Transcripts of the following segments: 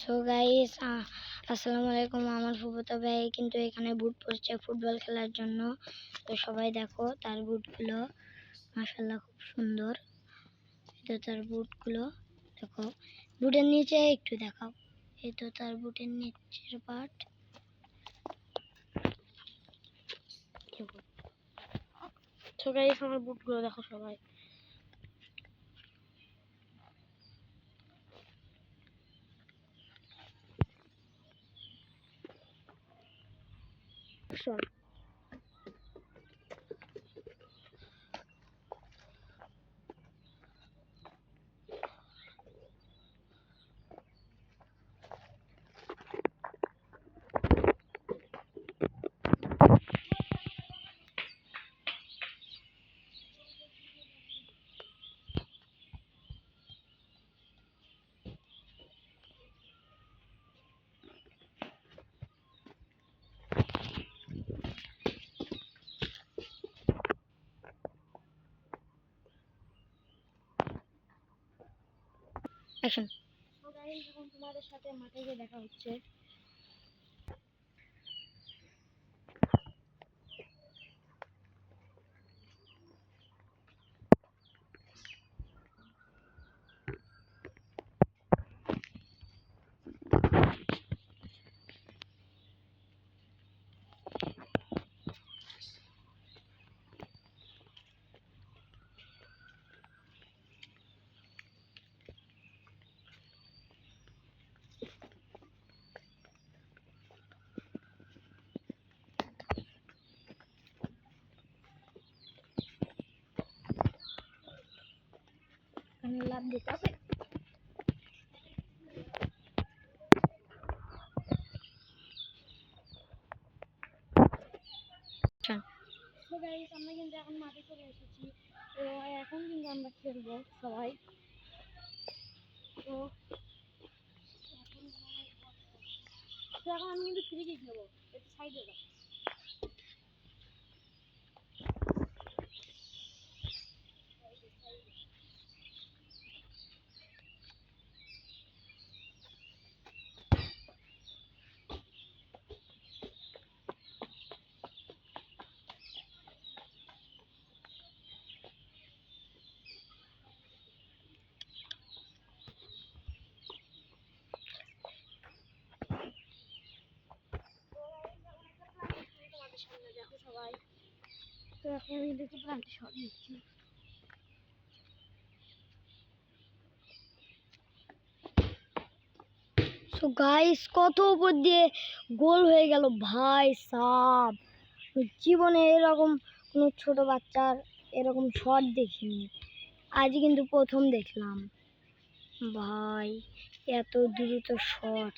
So guys, আসসালামু আলাইকুম। আমার ফুফাতো ভাই কিন্তু এখানে বুট পরছে ফুটবল খেলার জন্য। তো সবাই দেখো তার বুটগুলো, মাশাআল্লাহ খুব সুন্দর। এটা তার বুটগুলো, দেখো বুটের নিচে একটু দেখাও। এই তো তার বুটের নিচের পার্ট। তো গাইস আমার বুটগুলো দেখো সবাই। অ্যাকশন। তো গাইস এখন তোমাদের সাথে মাঠে গিয়ে দেখা হচ্ছে। লাভ দিতে হবে। তো গাইস আমরা কিন্তু এখন মাঠে চলে এসেছি। তো এখন কিন্তু আমরা খেলবো সবাই। তো এখন আমি কিন্তু ফ্রি কিক নেবো, একটু সাইডে যাও। দেখো সবাই, তো এখন আমি দেখি প্রান্তে শট নিচ্ছি। সো গাইস, কত উপর দিয়ে গোল হয়ে গেল ভাই সাব। জীবনে এরকম কোনো ছোট বাচ্চার এরকম শট দেখিনি, আজ কিন্তু প্রথম দেখলাম ভাই এত দ্রুত শট।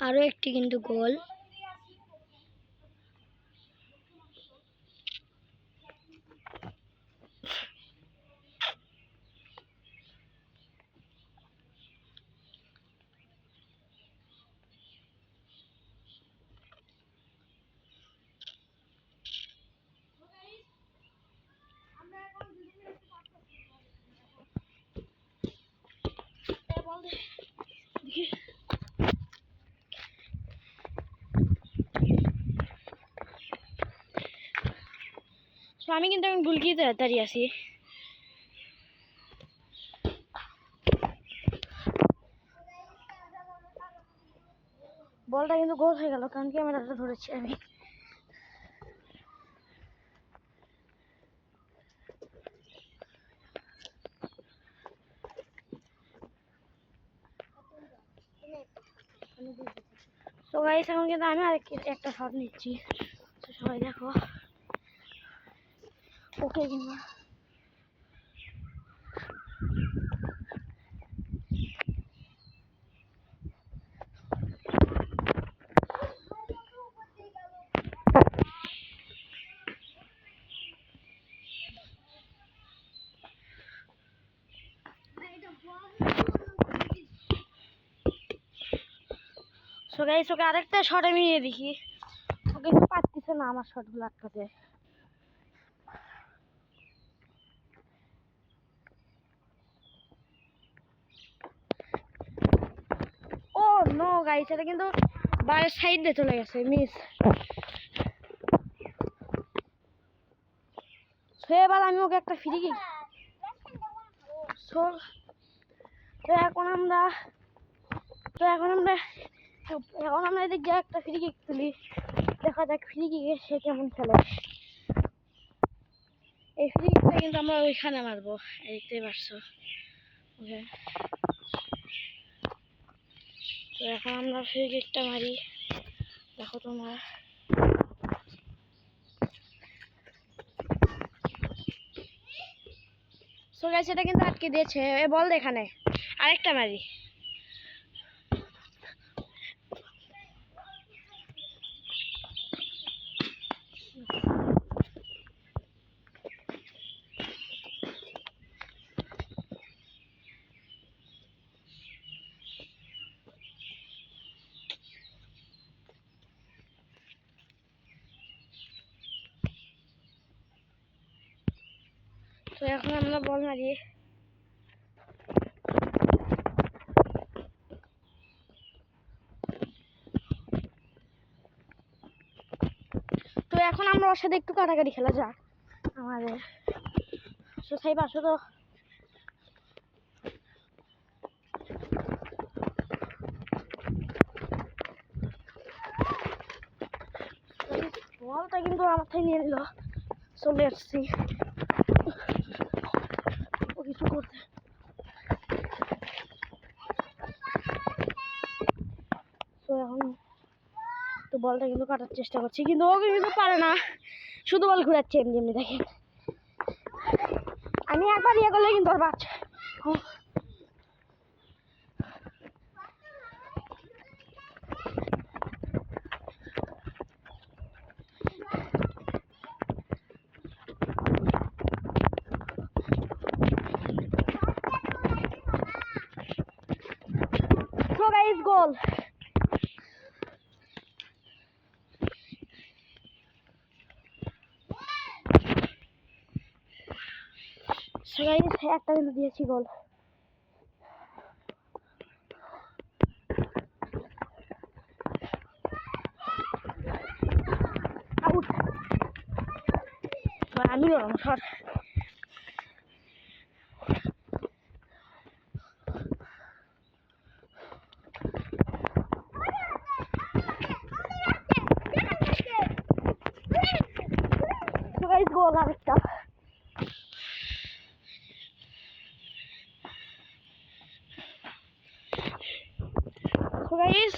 আরো একটি কিন্তু গোল। আমি কিন্তু এখন গুলকিতে দাঁড়িয়ে আছি। বলটা কিন্তু গোল হয়ে গেল, কারণ ক্যামেরাটা ধরেছি আমি। তো গাইস এখন কিন্তু আমি একটা শট নিচ্ছি। তো সবাই দেখো, ওকে কিন্তু সো গাইস ওকে আরেকটা শট আমি নিয়ে দেখি, ও কিন্তু পারতেছে না আমার শটগুলো আটকাতে। ও নো গাইস, এটা কিন্তু বাইরের সাইড দিয়ে চলে গেছে, মিস। সো এবার আমি ওকে একটা ফ্রি কিক। সো এখন আমরা এদিক দিয়ে একটা ফ্রি কিক তুলি, দেখা যাক ফ্রি কিকে সে কেমন খেলে। এই ফ্রি কিকটা কিন্তু আমরা ওইখানে মারবো, দেখতেই পারছো। ওকে, তো এখন আমরা ফ্রি কিকটা মারি, দেখো তোমরা। সো গাইস এটা কিন্তু আটকে দিয়েছে, এ বল এখানে, আরেকটা মারি। তো এখন আমরা বল মারি। তো এখন আমরা ওর সাথে একটু কাটাকাটি খেলা যাক আমাদের। সোসাই পাশে তো বলটা কিন্তু আমার থেকে নিয়ে নিল, চলে আসছি ও কিছু করতে। তো এখন তো বলটা কিন্তু কাটার চেষ্টা করছি, কিন্তু ও কিন্তু পারে না, শুধু বল ঘুরাচ্ছে এমনি এমনি। দেখেন আমি একবার ইয়ে করলে কিন্তু ওর বাচ্চা। So guys, goal. So guys, একটা কিন্তু দিয়েছি গোল। আউট। আমি লড়াম শট। So guys, গোল আরেকটা। So guys,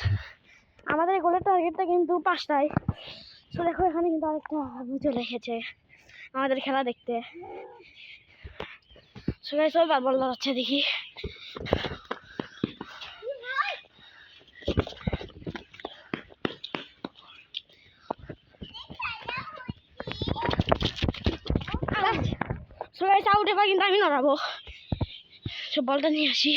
আমাদের গোলের টার্গেটটা কিন্তু 5টায়। তো দেখো এখানে কিন্তু আরেকটা আবু চলে এসেছে আমাদের খেলা দেখতে। So guys, ওইবার বল লড়াচ্ছে দেখি। So guys, আউট, এবার কিন্তু আমি নড়াবো। সব বলটা নিয়ে আসি।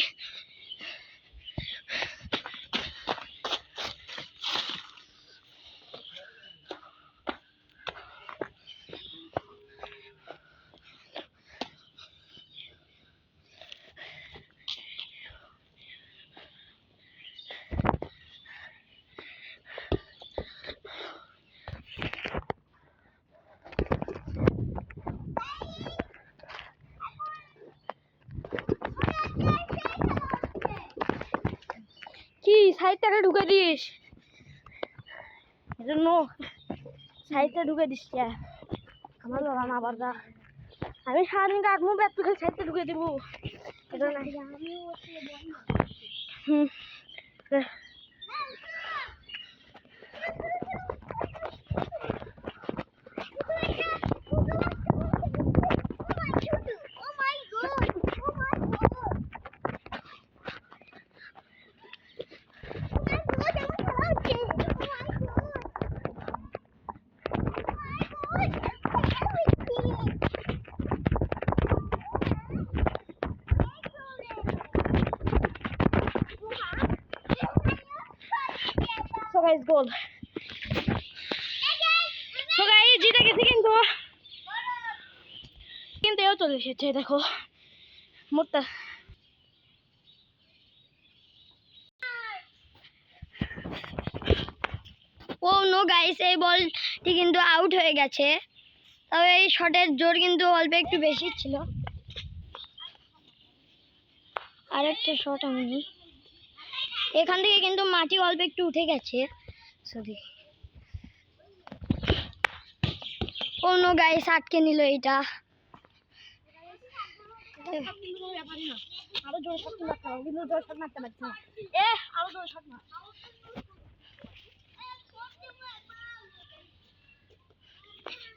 কি সাইডটাকে ঢুকে দিস, এজন্য সাইডটা ঢুকে দিস কে? আমার লড়া না আবার, আমি সারাদিন কাটবো, ব্যাট তুলে সাইডটা ঢুকে দিব। এটা না গাইস গোল। সো গাইস জিতে গেছি কিন্তু এও চলে এসেছে দেখো মোটটা। ও নো গাইস, এই বলটি কিন্তু আউট হয়ে গেছে। তবে এই শটের জোর কিন্তু অল্প একটু বেশি ছিল। আরেকটা শট আমি এখান থেকে কিন্তু মাটি অল্প একটু উঠে গেছে। সরি, ও নো গাইস, আটকে নিল এটা। আরো জোরে শট মারতে হবে, কিন্তু জোরে শট মারতে পারছি না। আরো জোরে শট মার।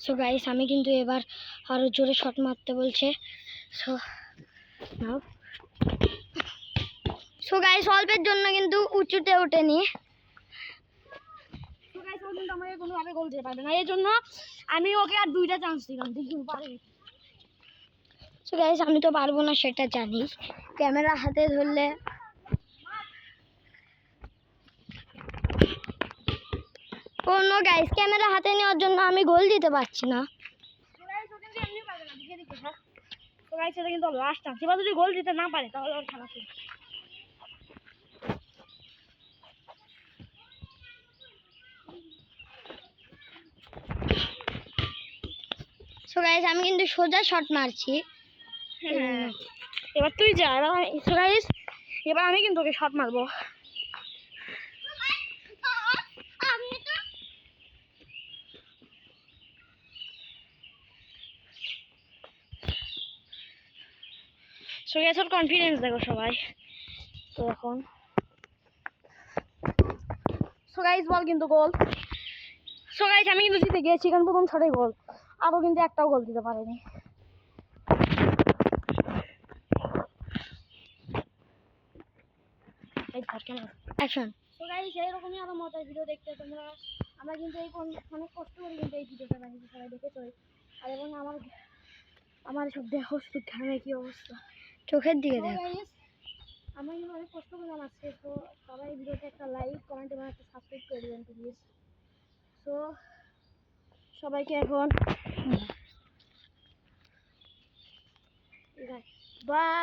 সো গাইস আমি কিন্তু এবার আরো জোরে শট মারতে বলছে। So now. সো গাইস অল্পের জন্য কিন্তু উঁচুতে ওঠেনি। তো গাইস ও কিন্তু আমাকে কোনোভাবে গোল দিতে পারবে না, এই জন্য আমি ওকে আর 2টা চান্স দিলাম, দেখি পারে। সো গাইস আমি তো পারবো না সেটা জানি, ক্যামেরা হাতে ধরলে। ও নো গাইস, ক্যামেরা হাতে নেওয়ার জন্য আমি গোল দিতে পারছি না। তো গাইস ও কিন্তু এমনি পারবে না, দেখে দিতে। হ্যাঁ তো গাইস এটা কিন্তু লাস্ট চান্স, এবার যদি গোল দিতে না পারে তাহলে ওর খেলা শেষ। সো গাইস আমি কিন্তু সোজা শট মারছি। এবার তুই যা। সো গাইস এবার আমি কিন্তু ওকে শট মারবো। সো গাইস ওর কনফিডেন্স দেখো সবাই। তো এখন সো গাইস বল কিন্তু গোল। সো গাইস আমি কিন্তু জিতে গিয়েছি, কারণ প্রথম শটে গোল, আরও কিন্তু একটাও গোল দিতে পারেনি। অ্যাকশন। সো গাইস এইরকমই আরো মজার ভিডিও দেখতে তোমরা, আমরা কিন্তু এই অনেক কষ্ট করে কিন্তু এই ভিডিওটা বানিয়েছি, সবাই দেখেছো। আর এবং আমার সব দেখো শুধু ঘামে কি অবস্থা, চোখের দিকে তো দেখ। গাইস আমরা কিন্তু অনেক কষ্ট করলাম আজকে। তো সবাই ভিডিওতে একটা লাইক কমেন্ট এবং একটা সাবস্ক্রাইব করে দেবেন প্লিজ। তো সবাইকে এখন বাই।